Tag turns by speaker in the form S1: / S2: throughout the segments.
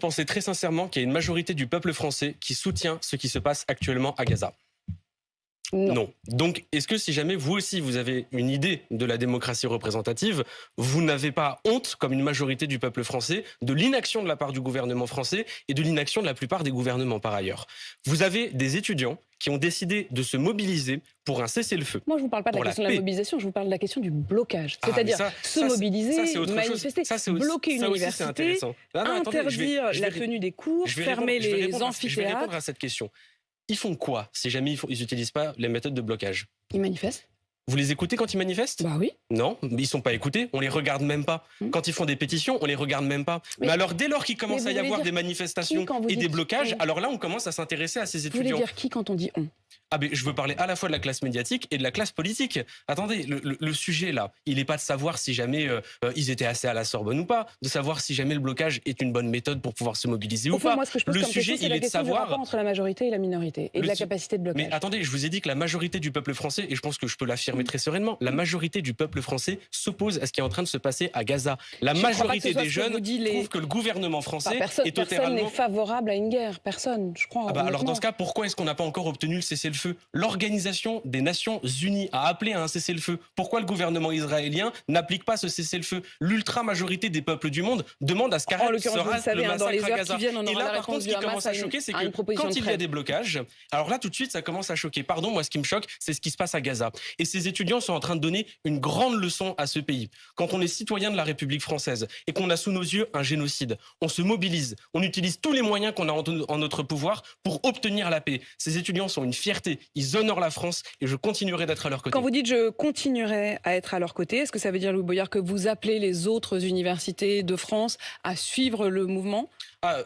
S1: pensez très sincèrement qu'il y a une majorité du peuple français qui soutient ce qui se passe actuellement à Gaza? Non. Donc, est-ce que si jamais vous aussi, vous avez une idée de la démocratie représentative, vous n'avez pas honte, comme une majorité du peuple français, de l'inaction de la part du gouvernement français et de l'inaction de la plupart des gouvernements par ailleurs? Vous avez des étudiants qui ont décidé de se mobiliser pour un cessez-le-feu.
S2: Moi, je ne vous parle pas de la question de la mobilisation, je vous parle de la question du blocage. C'est-à-dire mobiliser, manifester, bloquer une université, interdire la tenue des cours, fermer les amphithéâtres.
S1: Je vais répondre à cette question. Ils font quoi si jamais ils n'utilisent pas les méthodes de blocage?
S2: Ils manifestent.
S1: Vous les écoutez quand ils manifestent?
S2: Bah oui.
S1: Non, ils ne sont pas écoutés, on les regarde même pas. Quand ils font des pétitions, on les regarde même pas. Mais alors dès lors qu'il commence à y avoir des manifestations et des blocages, alors là on commence à s'intéresser à ces étudiants.
S2: Vous voulez dire qui quand on dit on?
S1: Ah ben, je veux parler à la fois de la classe médiatique et de la classe politique. Attendez, le sujet là, il n'est pas de savoir si jamais ils étaient assez à la Sorbonne ou pas, de savoir si jamais le blocage est une bonne méthode pour pouvoir se mobiliser ou pas.
S2: Moi, ce que je pose
S1: le
S2: comme
S1: sujet,
S2: question,
S1: il est de savoir
S2: du rapport entre la majorité et la minorité et de la capacité de blocage.
S1: Mais attendez, je vous ai dit que la majorité du peuple français, et je pense que je peux l'affirmer très sereinement, la majorité du peuple français s'oppose à ce qui est en train de se passer à Gaza. La majorité des jeunes trouvent que le gouvernement français est totalement...
S2: Personne n'est favorable à une guerre, personne, je crois.
S1: Alors dans ce cas, pourquoi est-ce qu'on n'a pas encore obtenu le cessez-le-feu? L'Organisation des Nations Unies a appelé à un cessez-le-feu. Pourquoi le gouvernement israélien n'applique pas ce cessez-le-feu? L'ultra-majorité des peuples du monde demande à ce qu'arrête se rase le massacre à Gaza. Et là, par contre, ce qui commence à choquer, c'est que quand il y a des blocages, alors là, tout de suite, ça commence à choquer. Pardon, moi, ce qui me choque, c'est ce qui se passe à Gaza. Et ces étudiants sont en train de donner une grande leçon à ce pays. Quand on est citoyen de la République française et qu'on a sous nos yeux un génocide, on se mobilise, on utilise tous les moyens qu'on a en notre pouvoir pour obtenir la paix. Ces étudiants sont une fierté, ils honorent la France et je continuerai d'être à leur côté.
S2: Quand vous dites je continuerai à être à leur côté, est-ce que ça veut dire, Louis Boyard, que vous appelez les autres universités de France à suivre le mouvement?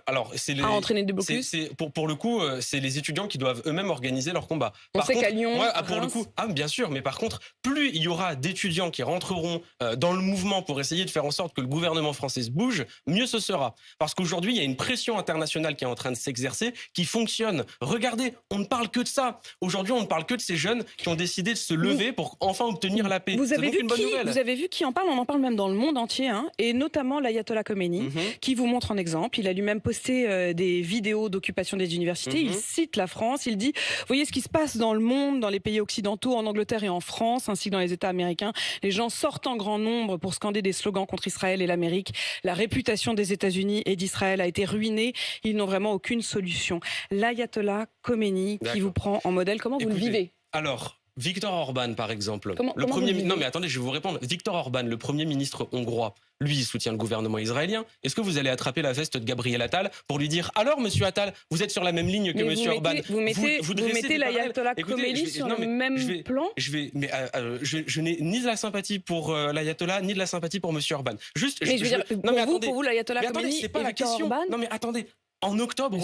S1: Alors, à
S2: entraîner des blocus.
S1: Pour le coup, c'est les étudiants qui doivent eux-mêmes organiser leur combat.
S2: On sait qu'à Lyon,
S1: pour le coup, bien sûr, mais par contre, plus il y aura d'étudiants qui rentreront dans le mouvement pour essayer de faire en sorte que le gouvernement français se bouge, mieux ce sera. Parce qu'aujourd'hui, il y a une pression internationale qui est en train de s'exercer, qui fonctionne. Regardez, on ne parle que de ça. Aujourd'hui, on ne parle que de ces jeunes qui ont décidé de se lever pour enfin obtenir la paix.
S2: Vous avez
S1: donc une bonne nouvelle.
S2: Vous avez vu qui en parle? On en parle même dans le monde entier, et notamment l'ayatollah Khomeini, qui vous montre en exemple. Il a lui-même posté des vidéos d'occupation des universités. Il cite la France. Il dit, voyez ce qui se passe dans le monde, dans les pays occidentaux, en Angleterre et en France, ainsi que dans les États américains. Les gens sortent en grand nombre pour scander des slogans contre Israël et l'Amérique. La réputation des États-Unis et d'Israël a été ruinée. Ils n'ont vraiment aucune solution. L'ayatollah Khomeini qui vous prend en modèle, comment vous le vivez?
S1: Alors, Viktor Orban, par exemple.
S2: Non,
S1: mais attendez, je vais vous répondre. Viktor Orban, le Premier ministre hongrois, lui, il soutient le gouvernement israélien. Est-ce que vous allez attraper la veste de Gabriel Attal pour lui dire « Alors, monsieur Attal, vous êtes sur la même ligne que monsieur Orban ?»
S2: Vous mettez l'ayatollah Khomeini sur le même plan?
S1: Je n'ai ni de la sympathie pour l'ayatollah, ni de la sympathie pour monsieur Orban.
S2: Pour vous, l'ayatollah Khomeini
S1: c'est pas la
S2: Viktor
S1: question.
S2: Orban?
S1: Non, mais attendez. En octobre,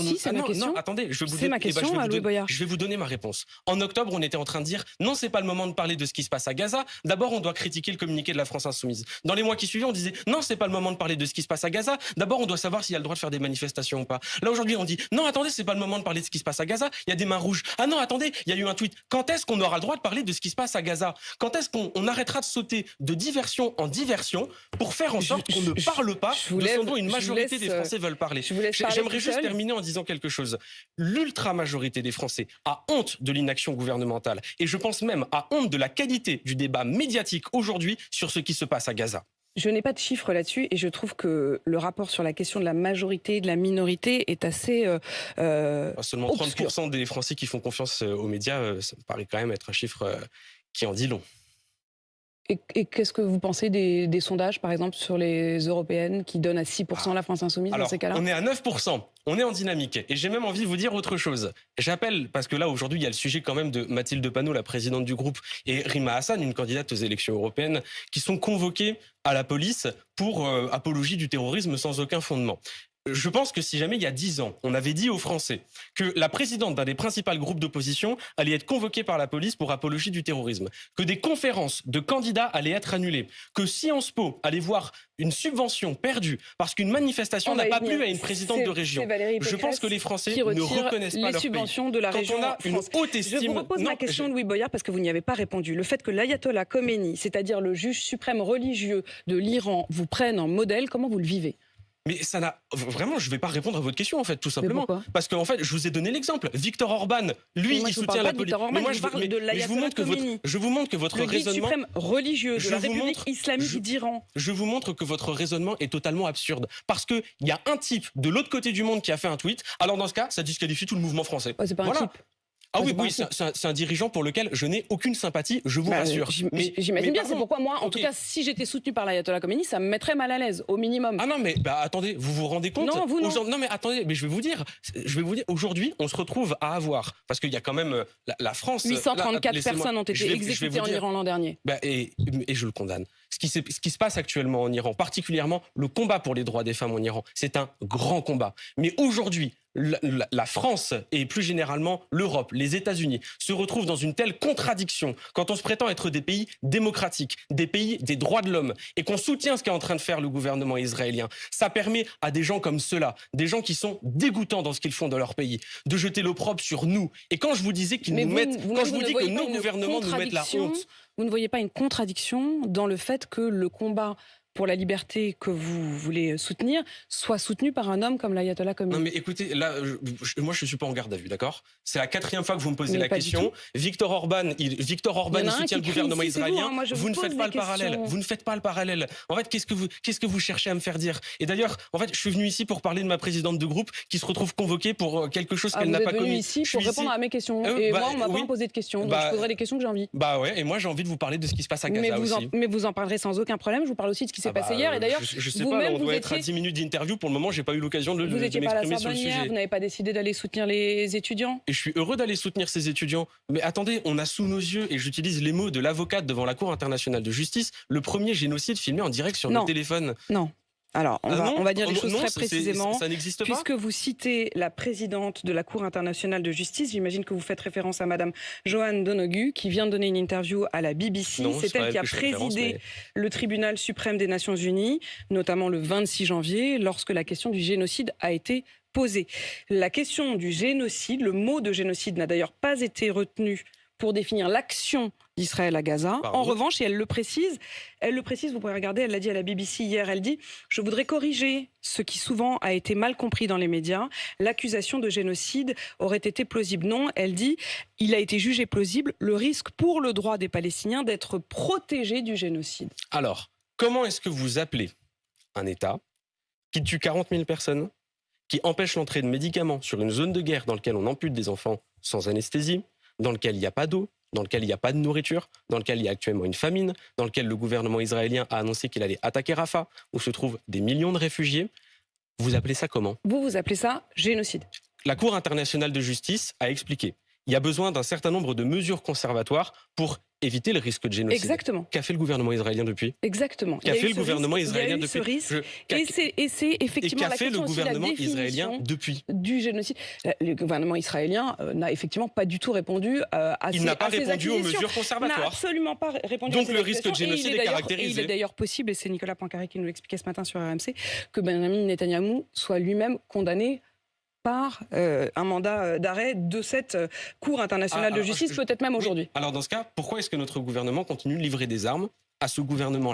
S1: attendez, je vais vous donner ma réponse. En octobre, on était en train de dire non, c'est pas le moment de parler de ce qui se passe à Gaza. D'abord, on doit critiquer le communiqué de la France Insoumise. Dans les mois qui suivaient, on disait non, c'est pas le moment de parler de ce qui se passe à Gaza. D'abord, on doit savoir s'il y a le droit de faire des manifestations ou pas. Là aujourd'hui, on dit non, attendez, c'est pas le moment de parler de ce qui se passe à Gaza. Il y a des mains rouges. Ah non, attendez, il y a eu un tweet. Quand est-ce qu'on aura le droit de parler de ce qui se passe à Gaza? Quand est-ce qu'on arrêtera de sauter de diversion en diversion pour faire en sorte qu'on ne parle pas de ce dont une majorité des Français veulent parler? J'aimerais juste terminer en disant quelque chose. L'ultra-majorité des Français a honte de l'inaction gouvernementale et je pense même a honte de la qualité du débat médiatique aujourd'hui sur ce qui se passe à Gaza.
S2: Je n'ai pas de chiffres là-dessus et je trouve que le rapport sur la question de la majorité et de la minorité est assez
S1: seulement 30%
S2: obscur.
S1: Des Français qui font confiance aux médias, ça me paraît quand même être un chiffre qui en dit long.
S2: Et qu'est-ce que vous pensez des sondages, par exemple, sur les européennes qui donnent à 6% la France Insoumise dans ces cas-là?
S1: On est à 9%, on est en dynamique. Et j'ai même envie de vous dire autre chose. J'appelle, parce que là, aujourd'hui, il y a le sujet quand même de Mathilde Panot, la présidente du groupe, et Rima Hassan, une candidate aux élections européennes, qui sont convoquées à la police pour apologie du terrorisme sans aucun fondement. Je pense que si jamais il y a 10 ans, on avait dit aux Français que la présidente d'un des principaux groupes d'opposition allait être convoquée par la police pour apologie du terrorisme, que des conférences de candidats allaient être annulées, que Sciences Po allait voir une subvention perdue parce qu'une manifestation n'a pas plu à une présidente de région. Je pense que les Français ne reconnaissent pas leur
S2: subventions de la région.
S1: Quand on a une haute estime...
S2: Je vous repose ma question, Louis Boyard, parce que vous n'y avez pas répondu. Le fait que l'ayatollah Khomeini, c'est-à-dire le juge suprême religieux de l'Iran, vous prenne en modèle, comment vous le vivez?
S1: Mais ça n'a vraiment, je ne vais pas répondre à votre question en fait, tout simplement. Parce qu'en fait, je vous ai donné l'exemple. Viktor Orban, lui, il soutient la politique.
S2: Mais moi, je vous montre
S1: que votre
S2: le
S1: raisonnement,
S2: guide suprême religieux de la République islamique d'Iran.
S1: Je vous montre que votre raisonnement est totalement absurde. Parce que il y a un type de l'autre côté du monde qui a fait un tweet. Alors dans ce cas, ça disqualifie tout le mouvement français.
S2: C'est pas un type.
S1: Ah oui, c'est un dirigeant pour lequel je n'ai aucune sympathie, je vous rassure.
S2: J'imagine bien, c'est pourquoi moi, en tout cas, si j'étais soutenu par l'ayatollah Khomeini, ça me mettrait mal à l'aise, au minimum.
S1: Ah non, mais attendez, vous vous rendez compte?
S2: Non, vous non.
S1: Non, mais attendez, mais je vais vous dire, aujourd'hui, on se retrouve à avoir, parce qu'il y a quand même la France...
S2: 834 personnes ont été exécutées en Iran l'an dernier.
S1: Et je le condamne. Ce qui se passe actuellement en Iran, particulièrement le combat pour les droits des femmes en Iran, c'est un grand combat. Mais aujourd'hui, la France et plus généralement l'Europe, les États-Unis se retrouvent dans une telle contradiction quand on se prétend être des pays démocratiques, des pays des droits de l'homme et qu'on soutient ce qu'est en train de faire le gouvernement israélien. Ça permet à des gens comme ceux-là, des gens qui sont dégoûtants dans ce qu'ils font dans leur pays, de jeter l'opprobre sur nous. Et quand je vous disais qu'ils nous mettent, quand je vous dis que nos gouvernements nous mettent la honte,
S2: vous ne voyez pas une contradiction dans le fait que le combat pour la liberté que vous voulez soutenir, soit soutenu par un homme comme l'ayatollah Khomeini?
S1: Non mais écoutez, là, moi je ne suis pas en garde à vue, d'accord? C'est la 4e fois que vous me posez la question. Viktor Orban, il soutient le gouvernement israélien. Vous ne faites pas le parallèle. Vous ne faites pas le parallèle. En fait, qu'est-ce que vous cherchez à me faire dire? Et d'ailleurs, en fait, je suis venu ici pour parler de ma présidente de groupe qui se retrouve convoquée pour quelque chose qu'elle n'a pas commis.
S2: Ici pour répondre à mes questions. Et moi, on m'a pas posé de questions. Donc je poserai les questions que j'ai envie.
S1: Bah ouais, et moi j'ai envie de vous parler de ce qui se passe à Gaza aussi.
S2: Mais vous en parlerez sans aucun problème. Je vous parle aussi de ce qui s'est passé hier. Et d'ailleurs,
S1: je sais pas, on doit être à 10 minutes d'interview. Pour le moment, j'ai pas eu l'occasion de m'exprimer sur le sujet.
S2: Vous n'avez pas décidé d'aller soutenir les étudiants?
S1: Et je suis heureux d'aller soutenir ces étudiants. Mais attendez, on a sous nos yeux, et j'utilise les mots de l'avocate devant la Cour internationale de justice, le premier génocide filmé en direct sur nos téléphones.
S2: Non. Alors, on va dire les choses très précisément.
S1: Ça n'existe pas.
S2: Puisque vous citez la présidente de la Cour internationale de justice, j'imagine que vous faites référence à Madame Johanne Donoghue, qui vient de donner une interview à la BBC. C'est elle qui a présidé le tribunal suprême des Nations Unies, notamment le 26 janvier, lorsque la question du génocide a été posée. La question du génocide, le mot de génocide n'a d'ailleurs pas été retenu pour définir l'action d'Israël à Gaza. En revanche, et elle le précise, vous pourrez regarder, elle l'a dit à la BBC hier, elle dit « Je voudrais corriger ce qui souvent a été mal compris dans les médias. L'accusation de génocide aurait été plausible. » Non, elle dit « Il a été jugé plausible le risque pour le droit des Palestiniens d'être protégés du génocide. »
S1: Alors, comment est-ce que vous appelez un État qui tue 40 000 personnes, qui empêche l'entrée de médicaments sur une zone de guerre dans laquelle on ampute des enfants sans anesthésie, dans lequel il n'y a pas d'eau, dans lequel il n'y a pas de nourriture, dans lequel il y a actuellement une famine, dans lequel le gouvernement israélien a annoncé qu'il allait attaquer Rafah, où se trouvent des millions de réfugiés? Vous appelez ça comment?
S2: Vous appelez ça génocide.
S1: La Cour internationale de justice a expliqué qu'il y a besoin d'un certain nombre de mesures conservatoires pour éviter le risque de génocide.
S2: Exactement.
S1: Qu'a fait le gouvernement israélien depuis?
S2: Exactement.
S1: Qu'a fait le gouvernement israélien depuis?
S2: Et c'est effectivement la question
S1: le gouvernement israélien depuis
S2: du génocide. Le gouvernement israélien n'a effectivement pas du tout répondu à ces accusations.
S1: Il n'a pas répondu aux mesures conservatoires.
S2: Il n'a absolument pas répondu.
S1: Donc le risque de génocide est caractérisé.
S2: Il est d'ailleurs possible, et c'est Nicolas Poincaré qui nous l'expliquait ce matin sur RMC, que Benjamin Netanyahou soit lui-même condamné par un mandat d'arrêt de cette Cour internationale de justice, peut-être même aujourd'hui.
S1: Alors dans ce cas, pourquoi est-ce que notre gouvernement continue de livrer des armes à ce gouvernement ?